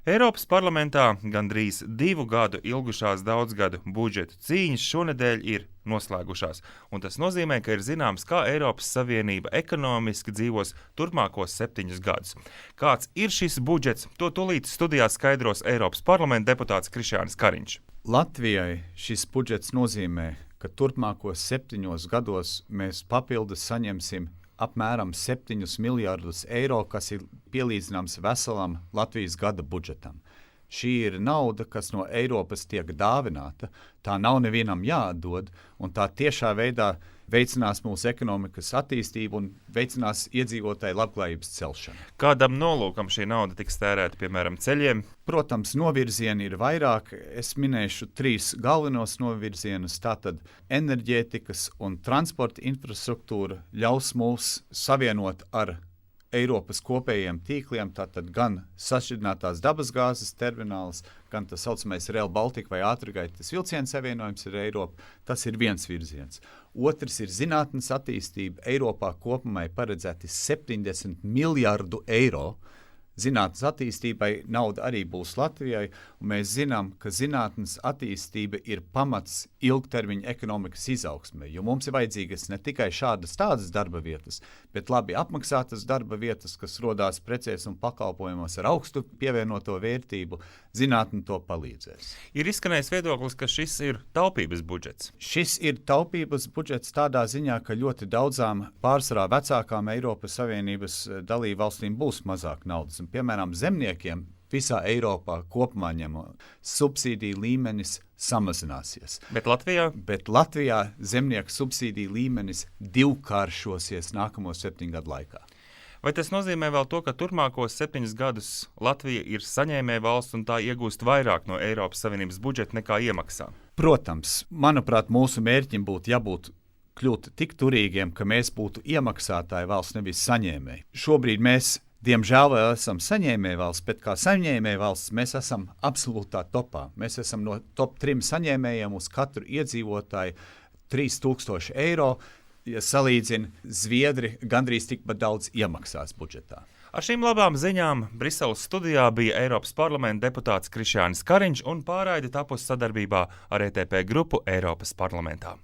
Eiropas parlamentā gandrīz 2 gadu ilgušās daudzgadu budžeta cīņas šonedēļ ir noslēgušās, un tas nozīmē, ka ir zināms, kā Eiropas Savienība ekonomiski dzīvos turpmākos 7 gadus. Kāds ir šis budžets, to tūlīt studijā skaidros Eiropas parlamenta deputāts Krišjānis Kariņš. Latvijai šis budžets nozīmē, ka turpmākos 7 gados mēs papildus saņemsim apmēram 7 miljardus eiro, kas ir pielīdzināms veselam Latvijas gada budžetam. Šī ir nauda, kas no Eiropas tiek dāvināta, tā nav nevienam jāatdod, un tā tiešā veidā veicinās mūsu ekonomikas attīstību un veicinās iedzīvotāju labklājības celšanu. Kādam nolūkam šī nauda tiks tērēta, piemēram, ceļiem? Protams, novirzieni ir vairāk. Es minēšu 3 galvenos novirzienus. Tātad enerģētikas un transporta infrastruktūra ļaus mūs savienot ar Eiropas kopējiem tīkliem, tātad gan sašķidrinātās dabasgāzes termināls, gan tas saucamais Rail Baltica vai ātrgaitas vilcienu savienojums ar Eiropu. Tas ir viens virziens. Otrs ir zinātnes attīstība. Eiropā kopumā ir paredzēti 70 miljardu eiro. Zinātnes attīstībai nauda arī būs Latvijai, un mēs zinām, ka zinātnes attīstība ir pamats ilgtermiņa ekonomikas izaugsmē, jo mums ir vajadzīgas ne tikai tādas darba vietas, bet labi apmaksātas darba vietas, kas rodās precēs un pakalpojumos ar augstu pievienoto vērtību. Zinātne to palīdzēs. Ir izskanējis viedoklis, ka šis ir taupības budžets. Šis ir taupības budžets tādā ziņā, ka ļoti daudzām pārsvarā vecākām Eiropas Savienības dalību valstīm būs mazāk naudas. Un, piemēram, zemniekiem visā Eiropā kopumā ņemot subsīdiju līmenis samazināsies. Bet Latvijā zemnieku subsīdiju līmenis divkāršosies nākamo 7 gadu laikā. Vai tas nozīmē vēl to, ka turpmākos 7 gadus Latvija ir saņēmēja valsts un tā iegūst vairāk no Eiropas Savienības budžeta nekā iemaksā? Protams, manuprāt, mūsu mērķim būtu jābūt kļūt tik turīgiem, ka mēs būtu iemaksātāji valsts, nevis saņēmēji. Šobrīd mēs, diemžēl, vēl esam saņēmēja valsts, bet kā saņēmēja valsts mēs esam absolūtā topā. Mēs esam no top 3 saņēmējiem uz katru iedzīvotāju 3000 eiro. Ja salīdzina, Zviedri gandrīz tikpat daudz iemaksās budžetā. Ar šīm labām ziņām Briseles studijā bija Eiropas parlamenta deputāts Krišjānis Kariņš un pārraide tapusi sadarbībā ar ETP grupu Eiropas parlamentā.